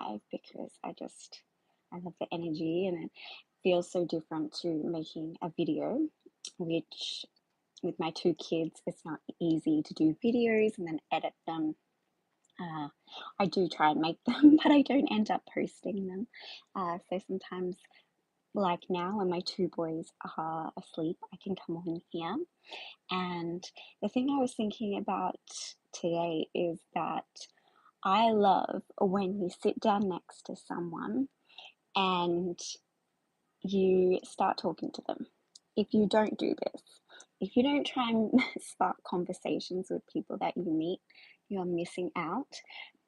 live because I love the energy, and it feels so different to making a video, which with my two kids, it's not easy to do videos and then edit them. Uh, I do try and make them, but I don't end up posting them. So sometimes, like now, when my two boys are asleep, I can come on here. And the thing I was thinking about today is that I love when you sit down next to someone and you start talking to them. If you don't do this, if you don't try and spark conversations with people that you meet, you're missing out,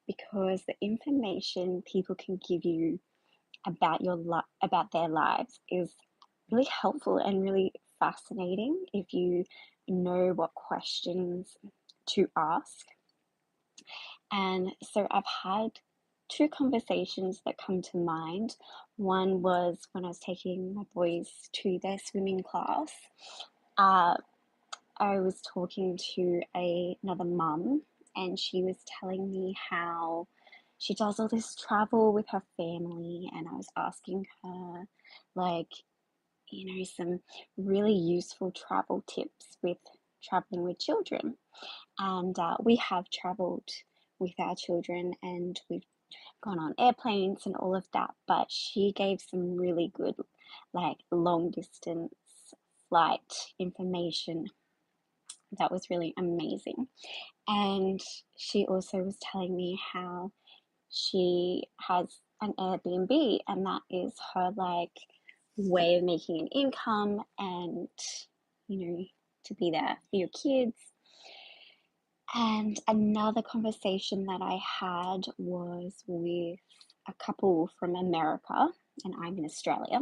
because the information people can give you about about their lives is really helpful and really fascinating if you know what questions to ask. And so I've had two conversations that come to mind. One was when I was taking my boys to their swimming class. Uh, I was talking to another mum, and she was telling me how she does all this travel with her family, and I was asking her, like, some really useful travel tips with traveling with children. And we have traveled with our children, and we've gone on airplanes and all of that, but she gave some really good, like, long distance flight information that was really amazing. And she also was telling me how she has an Airbnb, and that is her, like, way of making an income and, to be there for your kids. And another conversation that I had was with a couple from America, and I'm in Australia,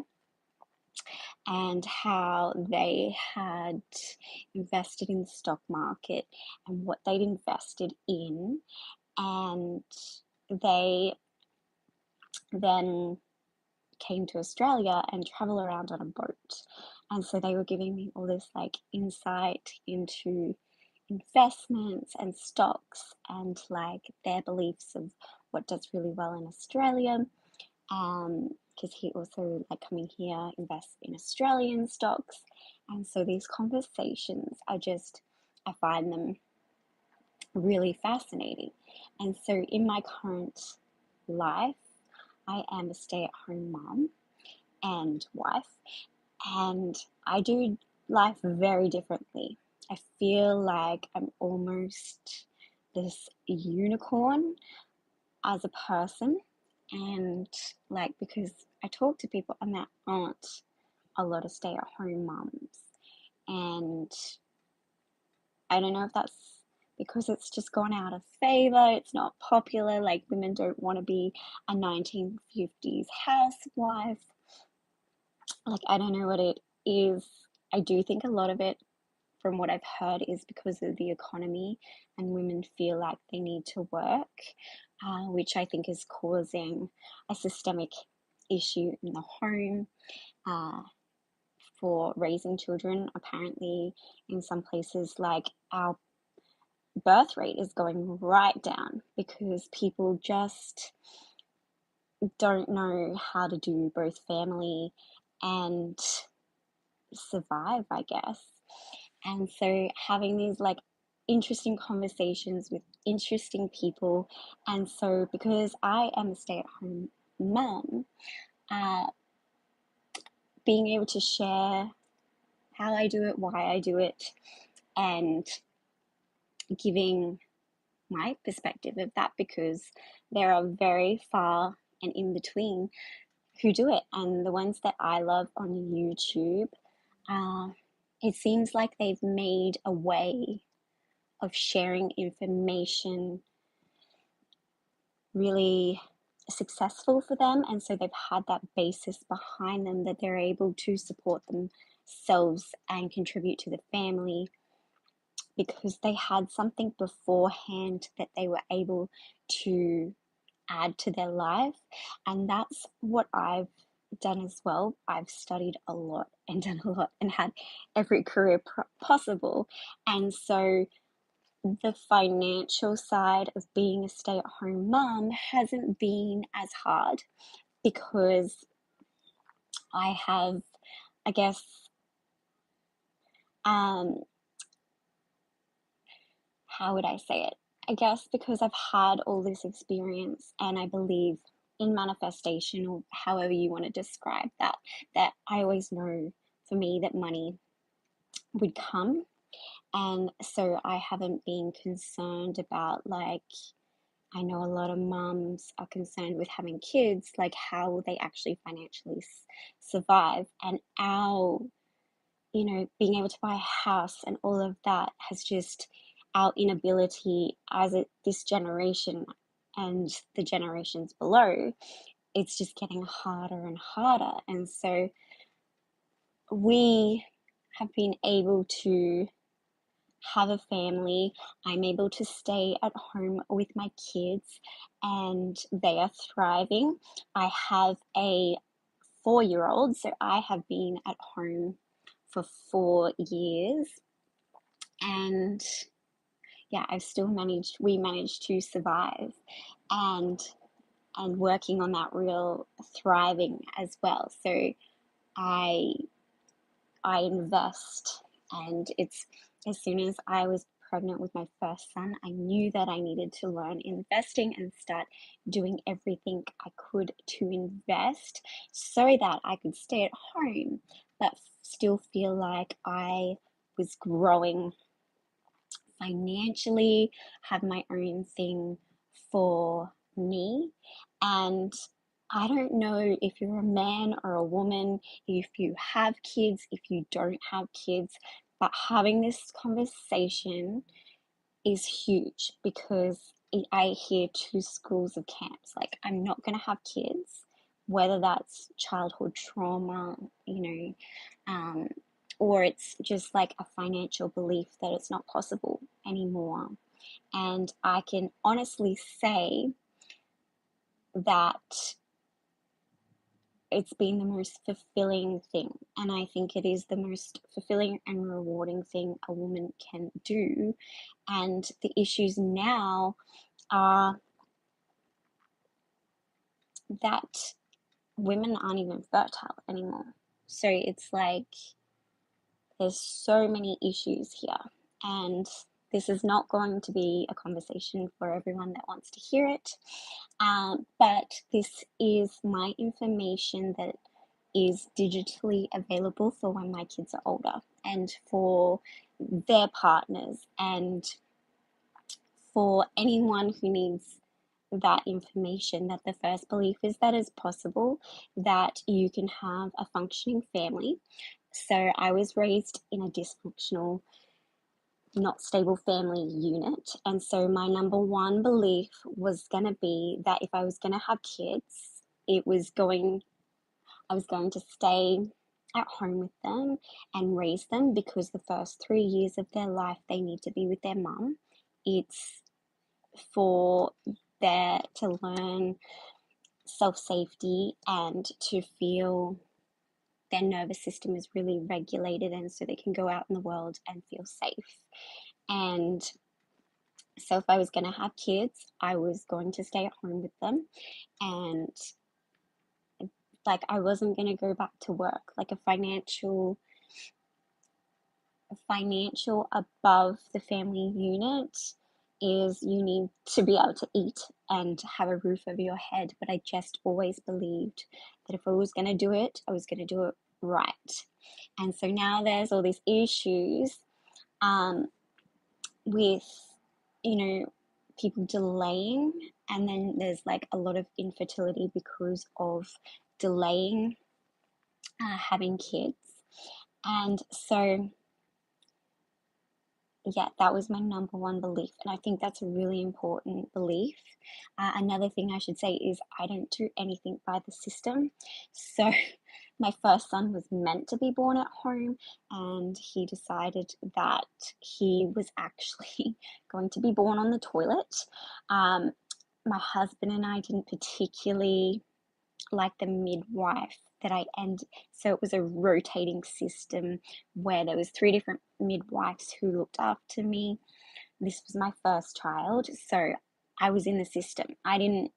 and how they had invested in the stock market and what they'd invested in. And they then came to Australia and travel around on a boat. And so they were giving me all this, like, insight into investments and stocks and, like, their beliefs of what does really well in Australia. Because he also, like, coming here, invests in Australian stocks. And so these conversations I find them really fascinating. And so in my current life, I am a stay-at-home mom and wife, and I do life very differently. I feel like I'm almost this unicorn as a person, and, like, because I talk to people and there aren't a lot of stay-at-home moms, and I don't know if that's because it's just gone out of favor, it's not popular, like, women don't want to be a 1950s housewife. Like, I don't know what it is. I do think a lot of it, from what I've heard, is because of the economy and women feel like they need to work, which I think is causing a systemic issue in the home for raising children. Apparently, in some places, like, our birth rate is going right down because people just don't know how to do both family and survive, I guess. And so having these, like, interesting conversations with interesting people. And so because I am a stay-at-home mom, uh, being able to share how I do it, why I do it, and giving my perspective of that, because there are very far and in between who do it. And the ones that I love on YouTube, it seems like they've made a way of sharing information really successful for them. And so they've had that basis behind them that they're able to support themselves and contribute to the family because they had something beforehand that they were able to add to their life. And that's what I've done as well. I've studied a lot and done a lot and had every career possible. And so the financial side of being a stay-at-home mum hasn't been as hard because I have, I guess, um, how would I say it? I guess because I've had all this experience and I believe in manifestation, or however you want to describe that, that I always know for me that money would come. And so I haven't been concerned about, like, I know a lot of mums are concerned with having kids, like how will they actually financially survive? And our, being able to buy a house and all of that has just our inability as this generation and the generations below, it's just getting harder and harder. And so we have been able to have a family. I'm able to stay at home with my kids and they are thriving. I have a 4-year old, so I have been at home for 4 years. And yeah, we managed to survive and working on that real thriving as well. So I I invest, and it's as soon as I was pregnant with my first son, I knew that I needed to learn investing and start doing everything I could to invest so that I could stay at home but still feel like I was growing financially, have my own thing for me. And I don't know if you're a man or a woman, if you have kids, if you don't have kids, but having this conversation is huge because I hear two schools of camps. Like, I'm not going to have kids, whether that's childhood trauma, um, or it's just like a financial belief that it's not possible anymore. And I can honestly say that it's been the most fulfilling thing. And I think it is the most fulfilling and rewarding thing a woman can do. And the issues now are that women aren't even fertile anymore. So it's like there's so many issues here. And this is not going to be a conversation for everyone that wants to hear it. But this is my information that is digitally available for when my kids are older and for their partners and for anyone who needs that information. That the first belief is that it's possible that you can have a functioning family. So I was raised in a dysfunctional, not stable family unit. And so my number one belief was going to be that if I was going to have kids, I was going to stay at home with them and raise them, because the first 3 years of their life, they need to be with their mum. It's for there to learn self-safety and to feel their nervous system is really regulated, and so they can go out in the world and feel safe. And so if I was going to have kids, I was going to stay at home with them, and like I wasn't going to go back to work. Like a financial above the family unit is you need to be able to eat and have a roof over your head. But I just always believed that if I was going to do it, I was going to do it right. And so now there's all these issues with, people delaying, and then there's like a lot of infertility because of delaying having kids. And so yeah, that was my number one belief. And I think that's a really important belief. Another thing I should say is I don't do anything by the system. So my first son was meant to be born at home, and he decided that he was actually going to be born on the toilet. My husband and I didn't particularly like the midwife that I ended. So it was a rotating system where there was 3 different midwives who looked after me. this was my first child, so I was in the system. I didn't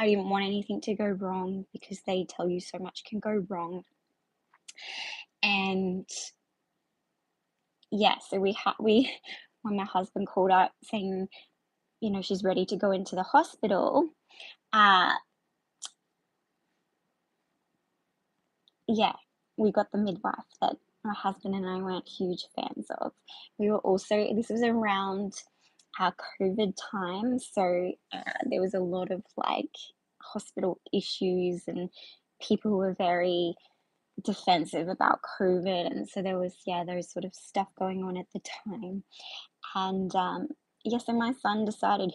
want anything to go wrong because they tell you so much can go wrong. And yeah, so we when my husband called up saying, she's ready to go into the hospital, uh yeah, we got the midwife that my husband and I weren't huge fans of. We were also, this was around our COVID time, so there was a lot of like hospital issues, and people were very defensive about COVID, and so there was, those sort of stuff going on at the time. And so my son decided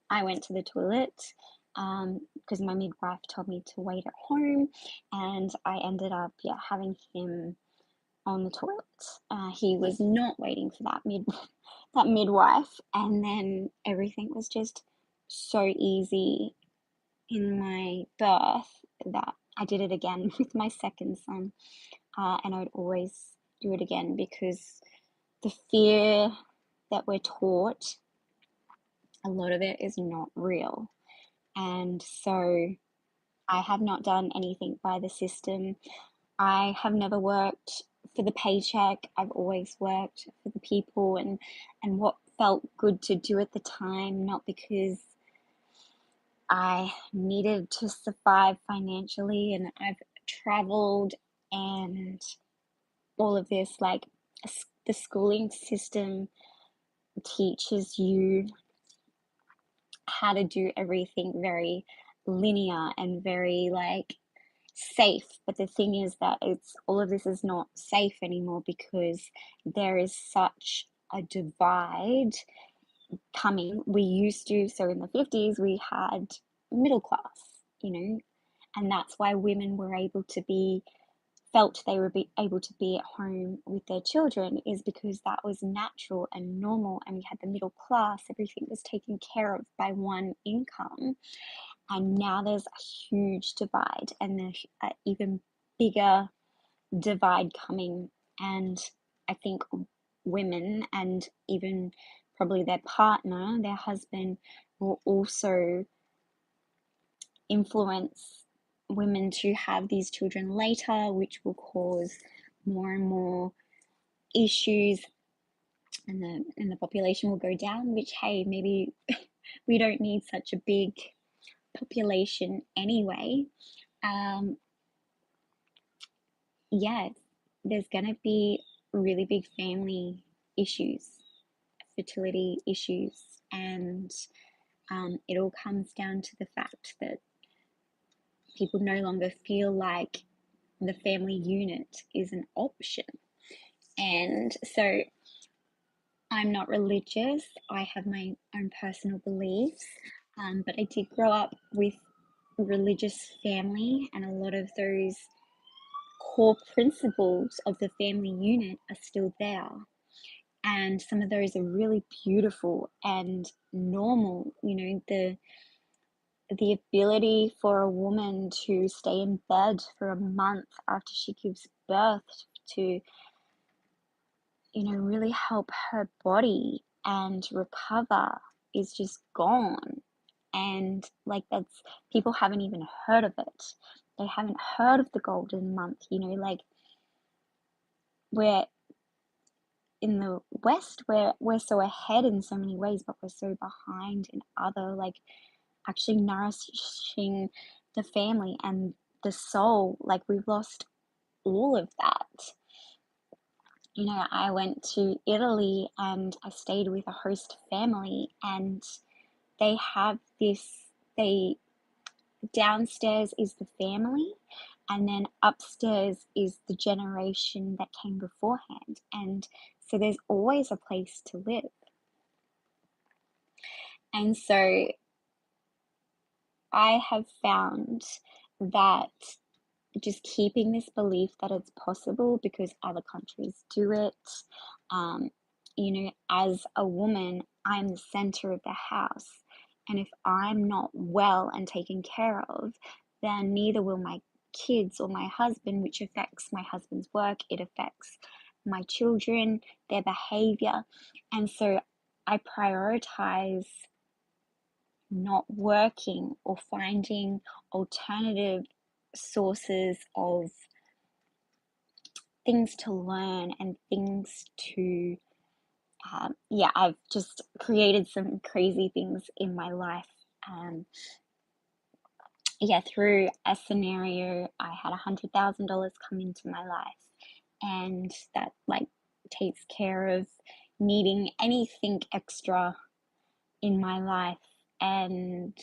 I went to the toilet because my midwife told me to wait at home, and I ended up, having him on the toilet. He was not waiting for that midwife, and then everything was just so easy in my birth that I did it again with my second son, and I would always do it again because the fear that we're taught, a lot of it is not real. And so I have not done anything by the system. I have never worked for the paycheck. I've always worked for the people and what felt good to do at the time, not because I needed to survive financially. And I've traveled and all of this, like the schooling system teaches you how to do everything very linear and very like safe. But the thing is that it's all of this is not safe anymore because there is such a divide coming. We used to, so in the 50s, we had middle class, and that's why women were felt they would be able to be at home with their children, is because that was natural and normal, and we had the middle class. Everything was taken care of by one income. And now there's a huge divide, and there's an even bigger divide coming. And I think women, and even probably their partner, their husband, will also influence women to have these children later, which will cause more and more issues, and the population will go down, which, hey, maybe we don't need such a big population anyway. There's gonna be really big family issues, fertility issues, and it all comes down to the fact that people no longer feel like the family unit is an option. And so I'm not religious. I have my own personal beliefs, but I did grow up with a religious family, and a lot of those core principles of the family unit are still there. And some of those are really beautiful and normal. The ability for a woman to stay in bed for a month after she gives birth to, really help her body and recover is just gone. And like, that's, people haven't even heard of it. They haven't heard of the golden month, like, we're in the West, we're so ahead in so many ways, but we're so behind in other, like, actually nourishing the family and the soul. Like, we've lost all of that. I went to Italy and I stayed with a host family, and they have they downstairs is the family, and then upstairs is the generation that came beforehand. And so there's always a place to live. And so I have found that just keeping this belief that it's possible because other countries do it. As a woman, I'm the center of the house. And if I'm not well and taken care of, then neither will my kids or my husband, which affects my husband's work. It affects my children, their behavior. And so I prioritize not working or finding alternative sources of things to learn and things to, I've just created some crazy things in my life. Through a scenario, I had $100,000 come into my life, and that like takes care of needing anything extra in my life. And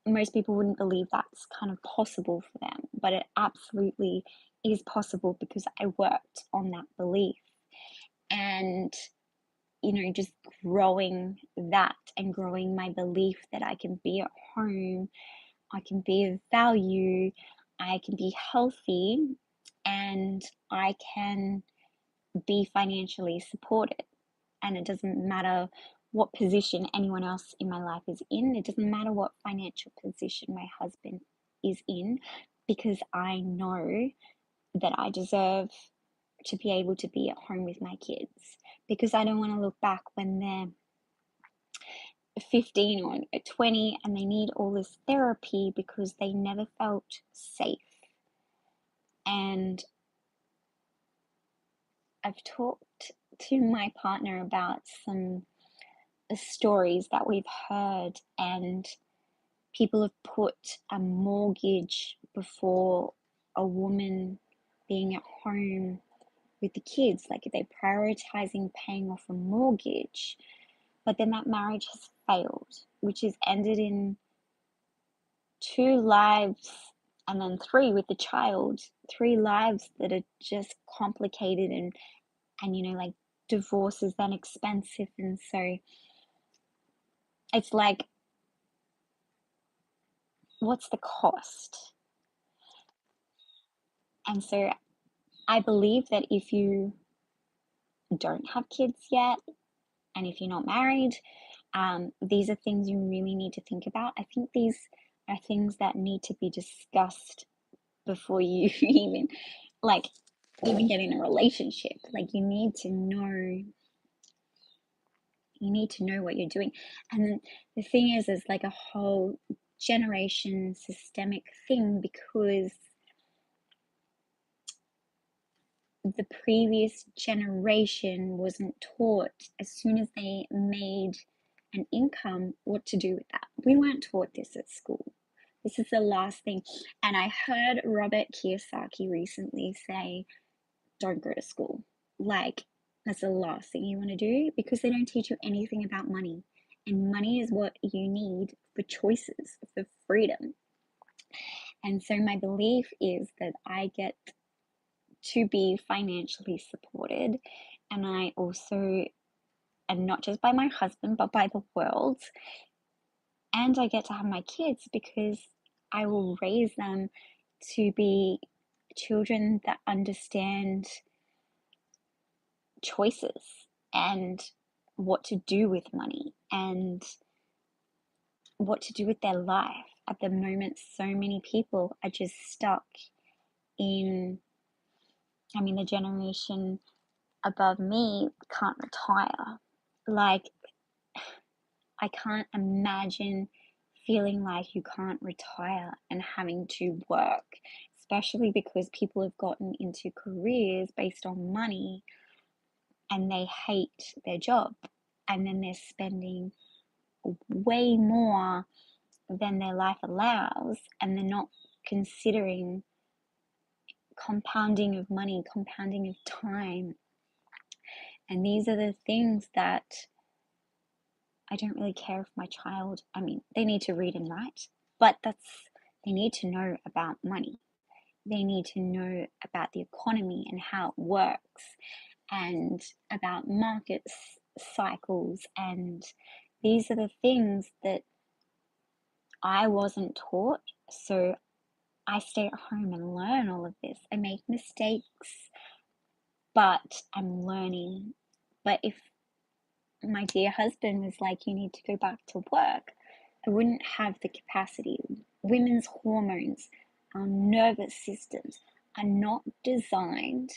most people wouldn't believe that's kind of possible for them, but it absolutely is possible because I worked on that belief. And just growing that and growing my belief that I can be at home, I can be of value, I can be healthy, and I can be financially supported. And it doesn't matter what position anyone else in my life is in. It doesn't matter what financial position my husband is in, because I know that I deserve to be able to be at home with my kids, because I don't want to look back when they're 15 or 20 and they need all this therapy because they never felt safe. And I've talked to my partner about some stories that we've heard, and people have put a mortgage before a woman being at home with the kids. Like, they're prioritizing paying off a mortgage, but then that marriage has failed, which has ended in 2 lives, and then 3 with the child, 3 lives that are just complicated, and like, divorce is then expensive. And so it's like, what's the cost? And so I believe that if you don't have kids yet, and if you're not married, these are things you really need to think about. I think these are things that need to be discussed before you even get in a relationship. Like, you need to know what you're doing. And the thing is like a whole generation systemic thing, because the previous generation wasn't taught, as soon as they made an income, what to do with that. We weren't taught this at school. This is the last thing. And I heard Robert Kiyosaki recently say, don't go to school. Like, that's the last thing you want to do, because they don't teach you anything about money. And money is what you need for choices, for freedom. And so my belief is that I get to be financially supported, and I also, and not just by my husband, but by the world. And I get to have my kids because I will raise them to be children that understand choices and what to do with money and what to do with their life. At the moment, so many people are just stuck in, the generation above me can't retire. Like, I can't imagine feeling like you can't retire and having to work, especially because people have gotten into careers based on money and they hate their job, and then they're spending way more than their life allows, and they're not considering compounding of money, compounding of time. And these are the things that I don't really care if my child, they need to read and write, but they need to know about money. They need to know about the economy and how it works, and about market cycles. And these are the things that I wasn't taught. So I stay at home and learn all of this. I make mistakes, but I'm learning. But if my dear husband was like, you need to go back to work, I wouldn't have the capacity. Women's hormones, our nervous systems are not designed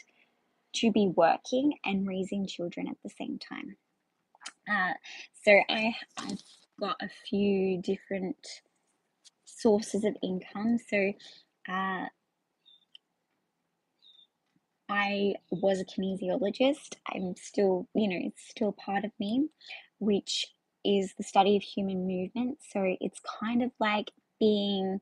to be working and raising children at the same time. Uh, I've got a few different sources of income. So uh, I was a kinesiologist. I'm still, it's still part of me, which is the study of human movement. So it's kind of like being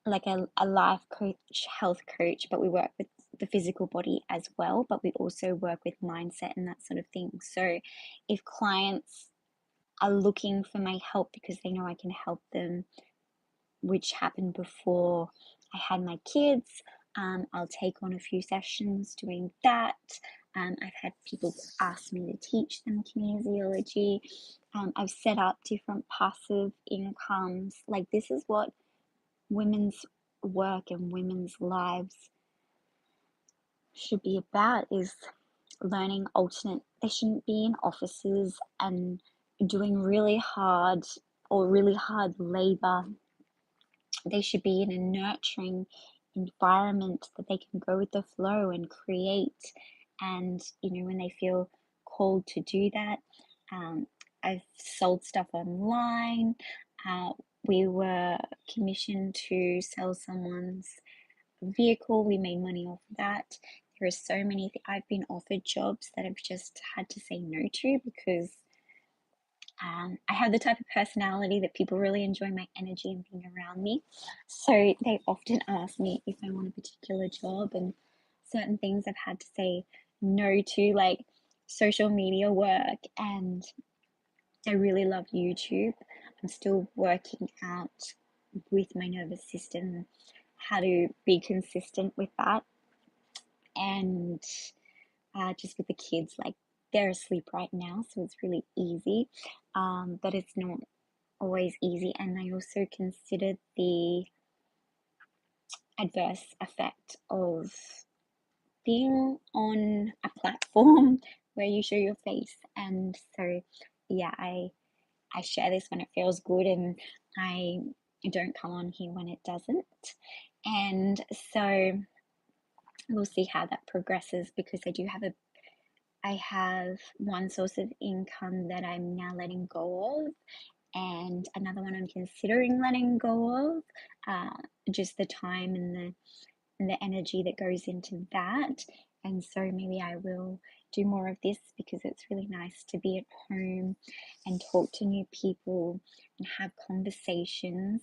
like a life coach, health coach, but we work with the physical body as well, but we also work with mindset and that sort of thing. So if clients are looking for my help because they know I can help them, which happened before I had my kids, I'll take on a few sessions doing that. I've had people ask me to teach them kinesiology. I've set up different passive incomes. Like, this is what women's work and women's lives should be about, is learning alternate. They shouldn't be in offices and doing really hard labor. They should be in a nurturing environment that they can go with the flow and create. And when they feel called to do that, I've sold stuff online. uh, we were commissioned to sell someone's vehicle. We made money off that. There are so many I've been offered jobs that I've just had to say no to because I have the type of personality that people really enjoy my energy and being around me. So they often ask me if I want a particular job, and certain things I've had to say no to, like social media work. And I really love YouTube. I'm still working out with my nervous system how to be consistent with that. And just with the kids, like, they're asleep right now, so it's really easy. But it's not always easy. And I also considered the adverse effect of being on a platform where you show your face. And so, yeah, I share this when it feels good, and I don't come on here when it doesn't. And so we'll see how that progresses, because I have one source of income that I'm now letting go of, and another one I'm considering letting go of. Just the time and the energy that goes into that. And so maybe I will do more of this, because it's really nice to be at home and talk to new people and have conversations,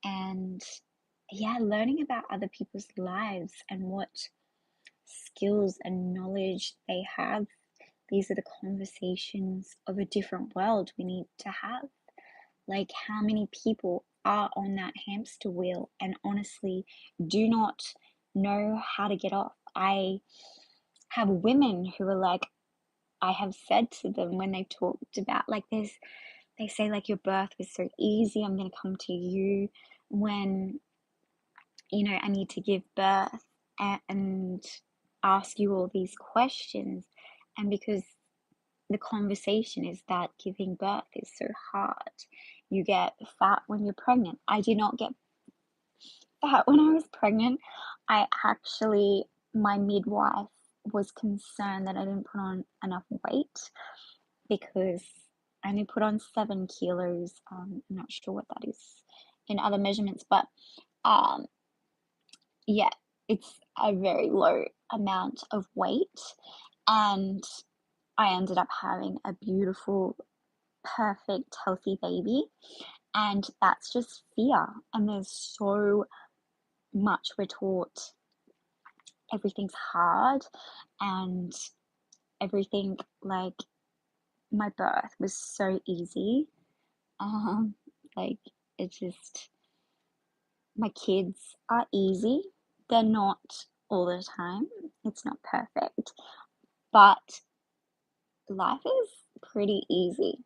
and yeah, learning about other people's lives and what skills and knowledge they have. These are the conversations of a different world we need to have. Like, how many people are on that hamster wheel and honestly do not know how to get off? I have women who are like, I have said to them when they've talked about, like, they say, like, your birth was so easy, I'm going to come to you when, I need to give birth and ask you all these questions. And because the conversation is that giving birth is so hard, you get fat when you're pregnant. I did not get fat when I was pregnant. My midwife was concerned that I didn't put on enough weight, because I only put on 7 kilos. I'm not sure what that is in other measurements, but um, yeah, it's a very low amount of weight. And I ended up having a beautiful, perfect, healthy baby. And that's just fear. And there's so much we're taught. Everything's hard, and everything, like, my birth was so easy. Um, like, it just, my kids are easy. They're not all the time. It's not perfect, but life is pretty easy.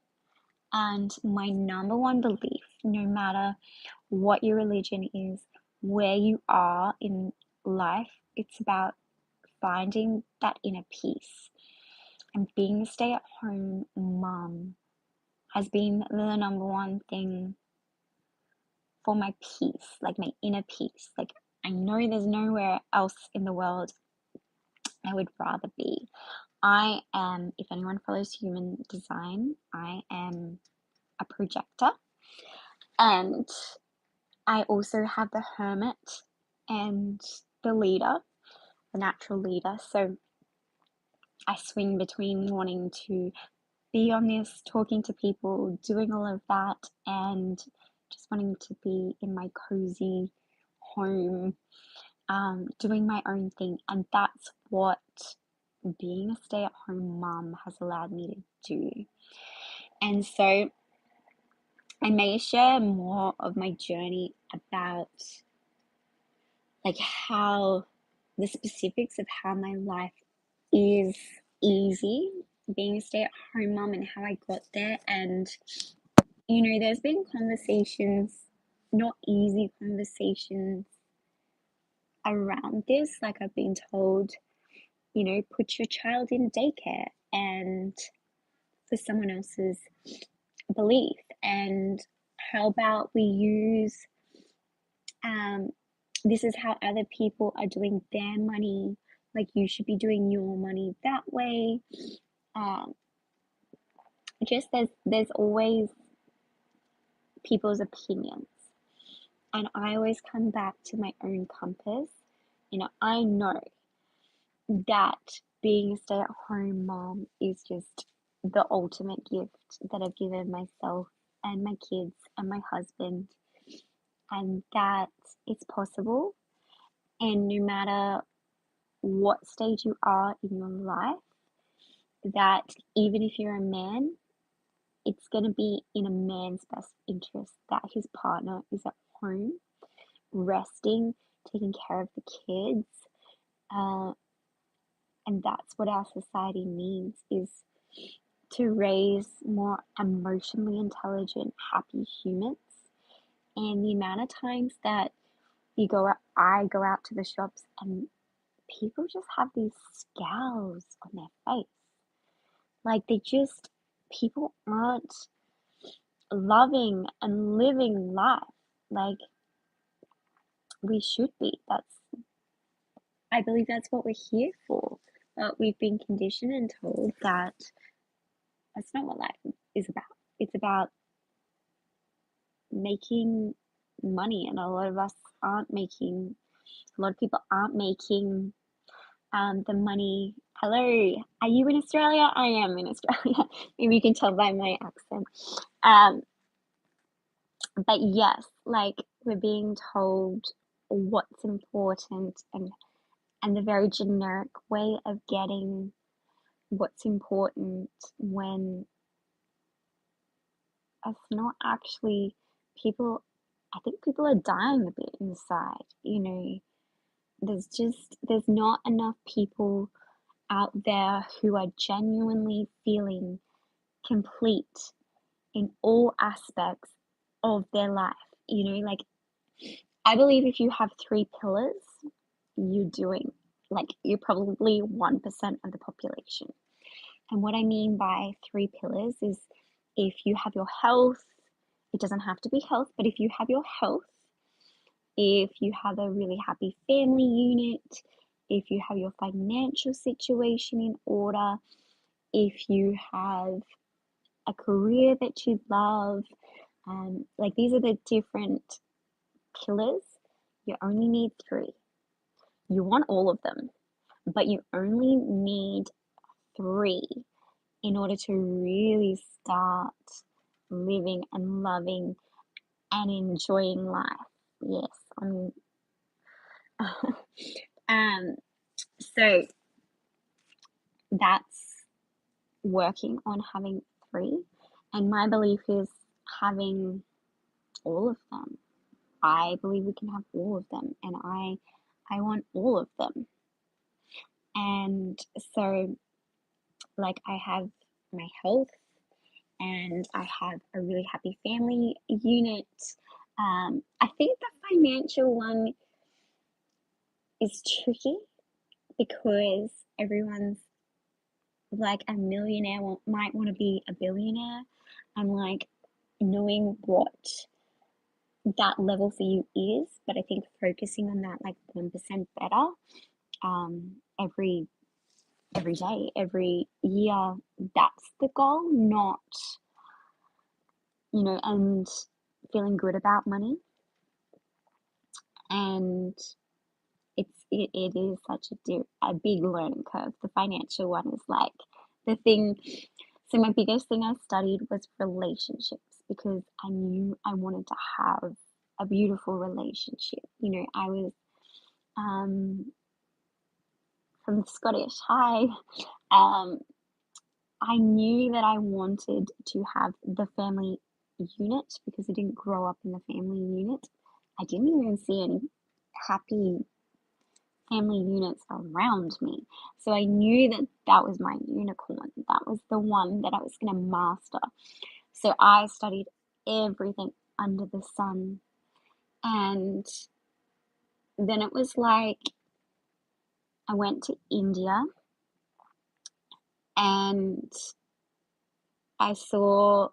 And my number one belief, no matter what your religion is, where you are in life, it's about finding that inner peace. And being a stay at home mum has been the number one thing for my peace, like my inner peace. Like, I know there's nowhere else in the world I would rather be. I am, if anyone follows human design, I am a projector, and I also have the hermit and the leader, the natural leader. So I swing between wanting to be on this, talking to people, doing all of that, and just wanting to be in my cozy home, doing my own thing. And that's what being a stay-at-home mum has allowed me to do. And so I may share more of my journey about like how the specifics of how my life is easy being a stay-at-home mum and how I got there. And there's been conversations, not easy conversations around this. Like I've been told, put your child in daycare and for someone else's belief. And how about we use this is how other people are doing their money, like you should be doing your money that way. Just there's always people's opinions, and I always come back to my own compass. I know that being a stay-at-home mom is just the ultimate gift that I've given myself and my kids and my husband, and that it's possible. And no matter what stage you are in your life, that even if you're a man, it's going to be in a man's best interest that his partner is at home, resting, taking care of the kids. Uh, and that's what our society needs, is to raise more emotionally intelligent, happy humans. And the amount of times that I go out to the shops and people just have these scowls on their face. Like people aren't loving and living life like we should be. I believe that's what we're here for. But we've been conditioned and told that that's not what life is about. It's about making money, and a lot of people aren't making the money. Hello, are you in Australia? I am in Australia. Maybe you can tell by my accent. But yes, like we're being told what's important, and the very generic way of getting what's important, when it's not actually people. I think people are dying a bit inside. There's not enough people out there who are genuinely feeling complete in all aspects of their life. Like I believe if you have 3 pillars, you're probably 1% of the population. And what I mean by 3 pillars is, if you have your health, it doesn't have to be health, but if you have your health, if you have a really happy family unit, if you have your financial situation in order, if you have a career that you love, like these are the different pillars. You only need 3. You want all of them, but you only need 3 in order to really start living and loving and enjoying life. Yes, I mean, so that's working on having 3, and my belief is having all of them. I believe we can have all of them, and I want all of them. And so, like, I have my health, and I have a really happy family unit. I think the financial one is tricky because everyone's like a millionaire might want to be a billionaire, and like knowing what that level for you is. But I think focusing on that like 1% better every every day, every year. That's the goal, not, and feeling good about money. And it is such a big learning curve. The financial one is like the thing. So my biggest thing I studied was relationships, because I knew I wanted to have a beautiful relationship. I was from Scottish. Hi. Um, I knew that I wanted to have the family unit because I didn't grow up in the family unit. I didn't even see any happy family units around me. So I knew that that was my unicorn. That was the one that I was going to master. So I studied everything under the sun. And then it was like I went to India and I saw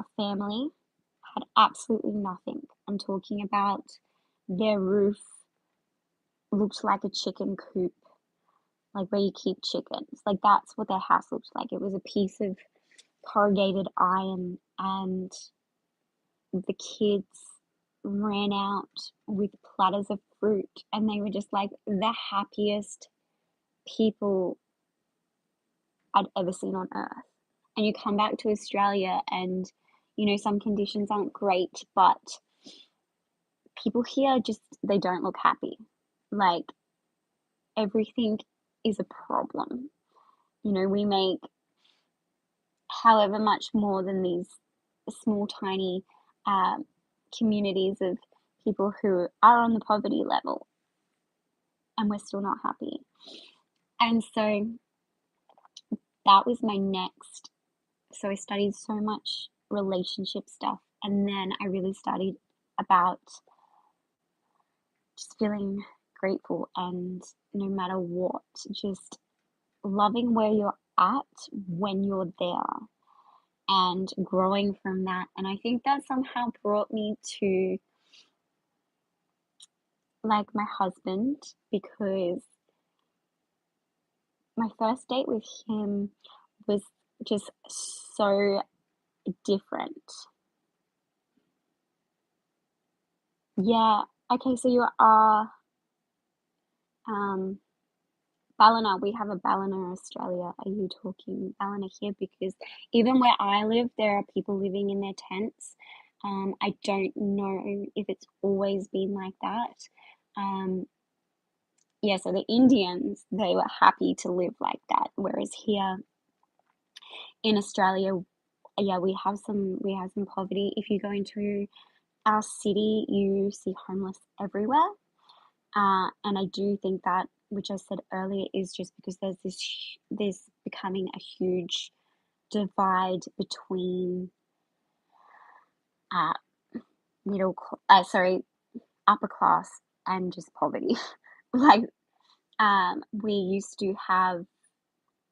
a family had absolutely nothing. I'm talking about their roof looked like a chicken coop, like where you keep chickens. Like that's what their house looked like. It was a piece of corrugated iron, and the kids ran out with platters of fruit, and they were just like the happiest people I'd ever seen on earth. And you come back to Australia and some conditions aren't great, but people here just, they don't look happy. Like everything is a problem. We make however much more than these small, tiny communities of people who are on the poverty level, and we're still not happy. And so that was my next. So I studied so much relationship stuff, and then I really studied about just feeling grateful, and no matter what, just loving where you're at when you're there and growing from that. And I think that somehow brought me to like my husband, because my first date with him was just so different. Yeah. Okay, so you are Ballina. We have a Ballina in Australia. Are you talking Ballina here? Because even where I live, there are people living in their tents. I don't know if it's always been like that. Yeah, so the Indians, they were happy to live like that, whereas here in Australia, yeah, we have some poverty. If you go into our city, you see homeless everywhere. And I do think that, which I said earlier, is just because there's becoming a huge divide between uh, upper class and just poverty. Like, we used to have.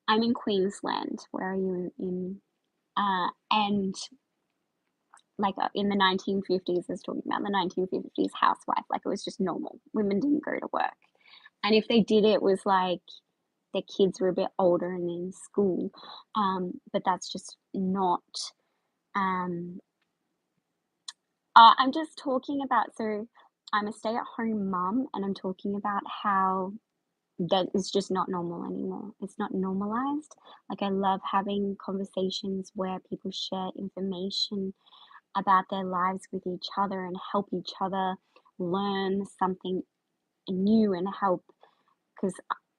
I'm in Queensland. Where are you in? And like in the 1950s, I was talking about the 1950s housewife. Like it was just normal. Women didn't go to work. And if they did, it was like their kids were a bit older and in school. But that's just not. Um, I'm just talking about, so I'm a stay-at-home mum, and I'm talking about how that is just not normal anymore. It's not normalized. Like I love having conversations where people share information about their lives with each other and help each other learn something new and help, because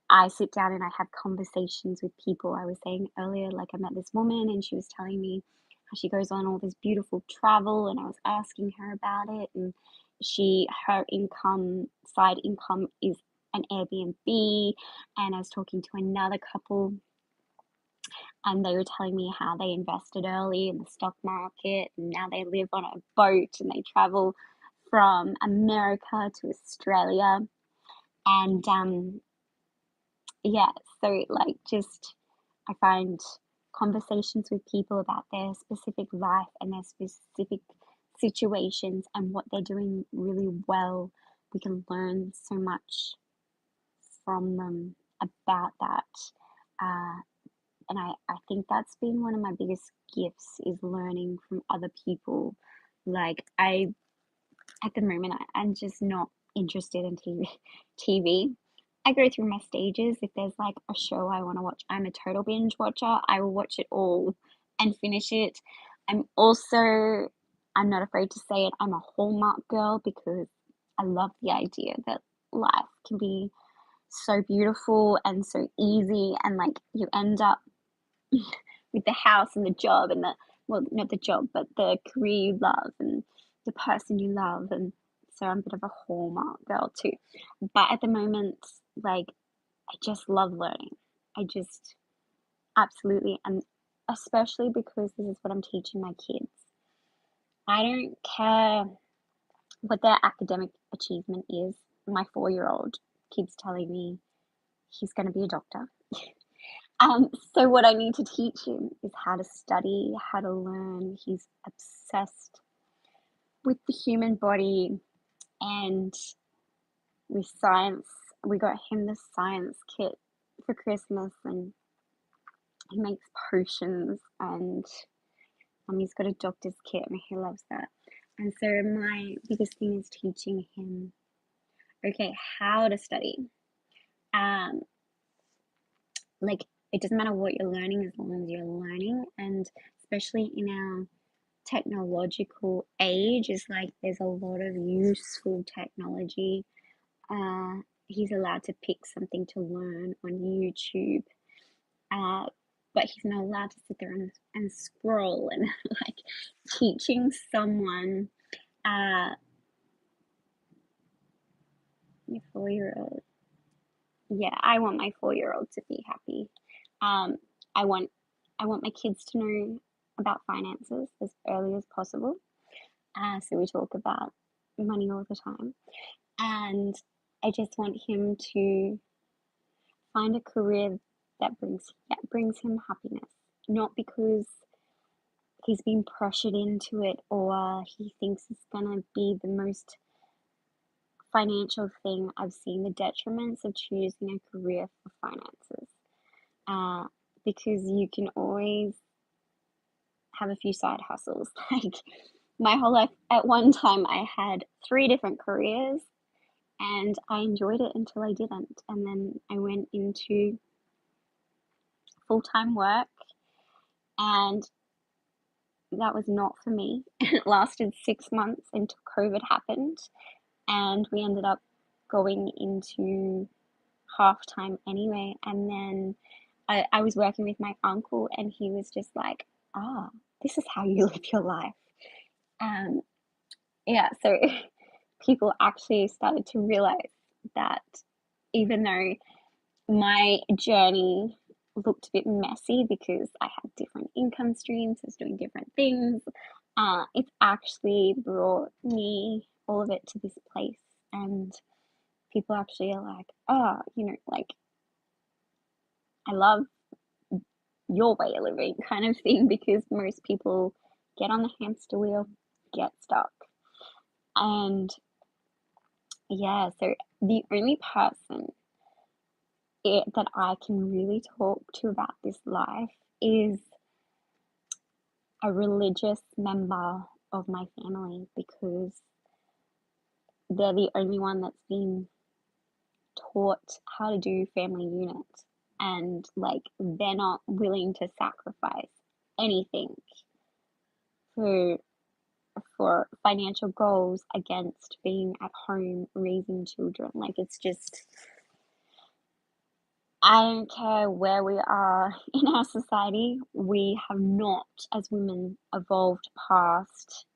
I sit down and I have conversations with people. I was saying earlier, like I met this woman and she was telling me how she goes on all this beautiful travel, and I was asking her about it, and her side income is an Airbnb, and I was talking to another couple and they were telling me how they invested early in the stock market and now they live on a boat and they travel from America to Australia. And yeah, so like just I find conversations with people about their specific life and their specific situations and what they're doing really well, we can learn so much from them about that. Uh, and I think that's been one of my biggest gifts is learning from other people. Like at the moment, I'm just not interested in TV. I go through my stages. If there's like a show I want to watch, I'm a total binge watcher. I will watch it all and finish it. I'm also, I'm not afraid to say it, I'm a Hallmark girl because I love the idea that life can be so beautiful and so easy, and like you end up with the house and the job and the, well, not the job, but the career you love and the person you love. And so I'm a bit of a Hallmark girl too. But at the moment, like, I just love learning. I just absolutely, and especially because this is what I'm teaching my kids. I don't care what their academic achievement is. My 4-year-old keeps telling me he's going to be a doctor. So what I need to teach him is how to study, how to learn. He's obsessed with the human body and with science. We got him the science kit for Christmas, and he makes potions, and he's got a doctor's kit, and he loves that. And so my biggest thing is teaching him, okay, how to study. Um, like, it doesn't matter what you're learning as long as you're learning, and especially in our technological age, is like there's a lot of useful technology. He's allowed to pick something to learn on YouTube, but he's not allowed to sit there and scroll and like teaching someone, your 4-year-old. Yeah, I want my 4-year-old to be happy. Um, I want I want my kids to know about finances as early as possible. So we talk about money all the time, and I just want him to find a career that brings him happiness, not because he's been pressured into it or he thinks it's gonna be the most financial thing. I've seen the detriments of choosing a career for finances, uh, because you can always have a few side hustles. Like my whole life, at one time, I had 3 different careers and I enjoyed it until I didn't. And then I went into full time work, and that was not for me. It lasted 6 months until COVID happened, and we ended up going into half time anyway. And then I was working with my uncle, and he was just like, ah, this is how you live your life. Um, yeah, so people actually started to realize that even though my journey looked a bit messy because I had different income streams, I was doing different things, it's actually brought me all of it to this place. And people actually are like, oh, like, I love your way of living kind of thing, because most people get on the hamster wheel, get stuck. And yeah, so the only person that I can really talk to about this life is a religious member of my family, because they're the only one that's been taught how to do family units, and like they're not willing to sacrifice anything for financial goals against being at home raising children. Like, it's just, I don't care where we are in our society, we have not, as women, evolved past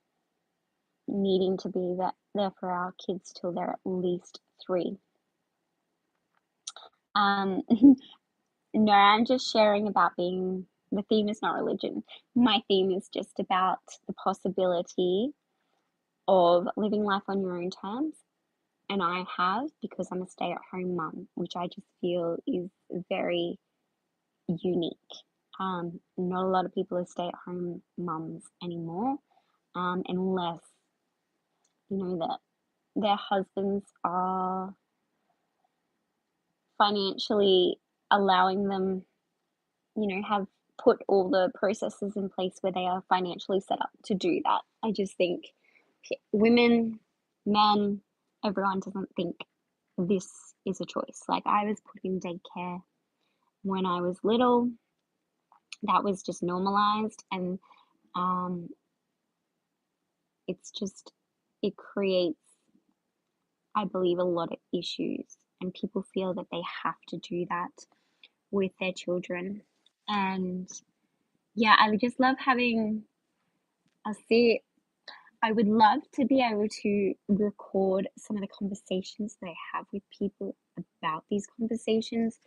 needing to be there for our kids till they're at least 3. Um, no, I'm just sharing about being, the theme is not religion. My theme is just about the possibility of living life on your own terms. And I have, because I'm a stay at home mum, which I just feel is very unique. Not a lot of people are stay at home mums anymore, unless that their husbands are financially allowing them have put all the processes in place where they are financially set up to do that. I just think women, men, everyone doesn't think this is a choice. Like, I was put in daycare when I was little. That was just normalized, and um, it's just, it creates, I believe, a lot of issues, and people feel that they have to do that with their children. And yeah, I would just love having a see. I would love to be able to record some of the conversations that I have with people about these conversations,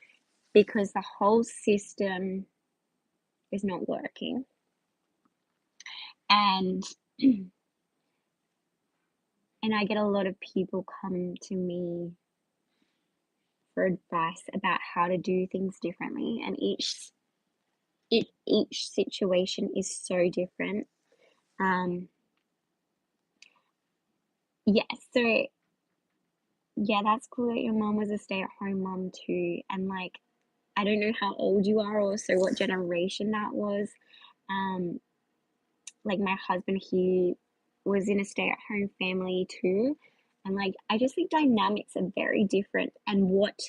because the whole system is not working. And and I get a lot of people come to me for advice about how to do things differently, and each situation is so different. Yeah, so yeah, that's cool that your mom was a stay-at-home mom too. And like, I don't know how old you are or so what generation that was. Um, like my husband, he was in a stay-at-home family too. And like, I just think dynamics are very different. And what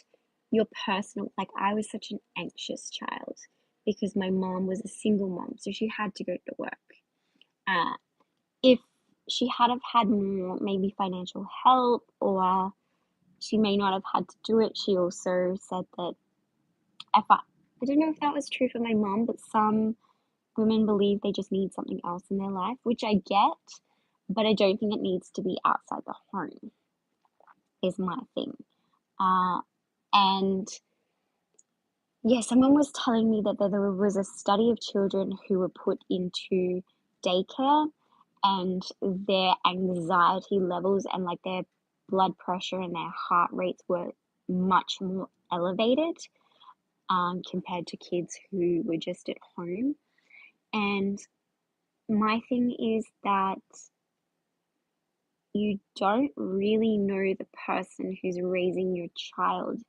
your personal, like, I was such an anxious child because my mom was a single mom, so she had to go to work. If she had have had more maybe financial help, or she may not have had to do it, she also said that if I don't know if that was true for my mom, but some women believe they just need something else in their life, which I get, but I don't think it needs to be outside the home, is my thing. And yeah, someone was telling me that there was a study of children who were put into daycare, and their anxiety levels and like their blood pressure and their heart rates were much more elevated compared to kids who were just at home. And my thing is that you don't really know the person who's raising your child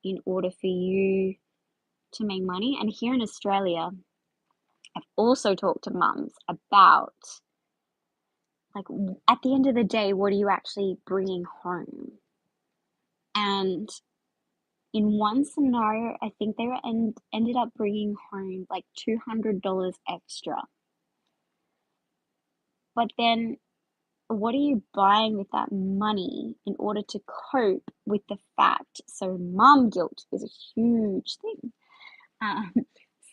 in order for you to make money. And here in Australia, I've also talked to mums about, like, at the end of the day, what are you actually bringing home? And in one scenario, I think they ended up bringing home like $200 extra. But then what are you buying with that money in order to cope with the fact? So mom guilt is a huge thing. Um,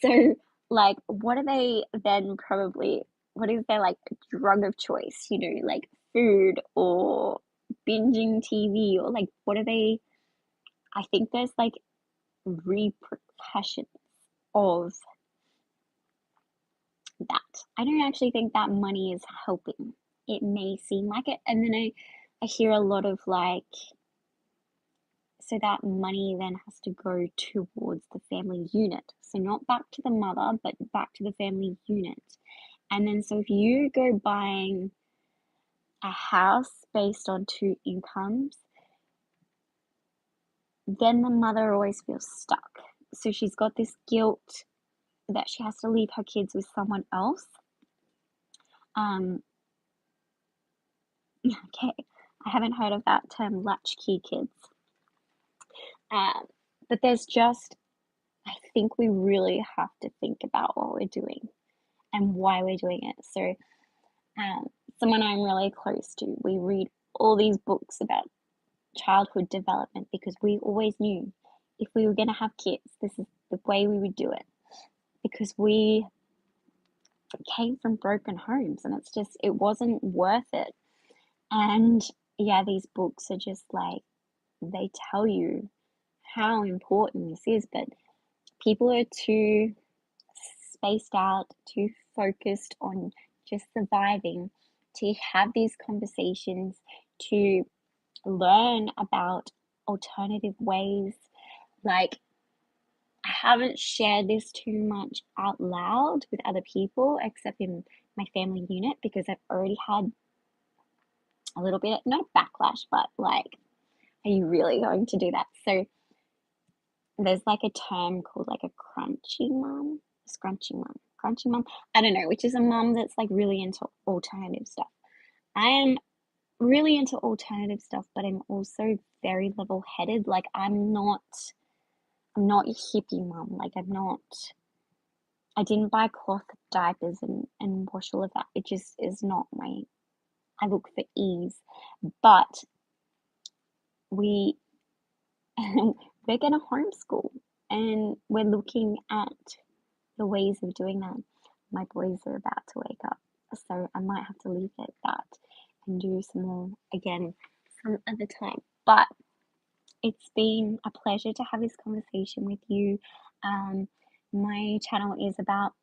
so like, what are they then probably, what is their like drug of choice, like food or binging TV, or like, what are they, I think there's like repercussions of that. I don't actually think that money is helping. It may seem like it. And then I hear a lot of like, so that money then has to go towards the family unit. So not back to the mother, but back to the family unit. And then so if you go buying a house based on two incomes, then the mother always feels stuck. So she's got this guilt that she has to leave her kids with someone else. Okay, I haven't heard of that term, latchkey kids. But there's just, I think we really have to think about what we're doing and why we're doing it. So, someone I'm really close to, we read all these books about childhood development because we always knew if we were going to have kids, this is the way we would do it, because we came from broken homes and it wasn't worth it. And yeah, these books are just like, they tell you how important this is, but people are too spaced out, too focused on just surviving to have these conversations, to learn about alternative ways. Like, I haven't shared this too much out loud with other people except in my family unit, because I've already had a little bit, not a backlash, but like, are you really going to do that? So there's like a term called like a crunchy mum. I don't know, which is a mum that's like really into alternative stuff. I am really into alternative stuff, but I'm also very level-headed. Like I'm not a hippie mum. Like I didn't buy cloth diapers and wash all of that. It just is not my, I look for ease. But we we're gonna homeschool and we're looking at the ways of doing that. My boys are about to wake up, so I might have to leave it at that and do some more again some other time. But it's been a pleasure to have this conversation with you. Um, my channel is about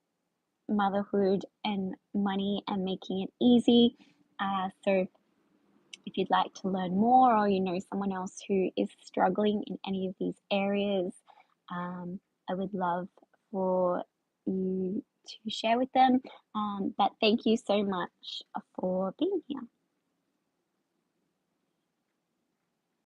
motherhood and money and making it easy. So if you'd like to learn more, or you know someone else who is struggling in any of these areas, I would love for you to share with them. But thank you so much for being here.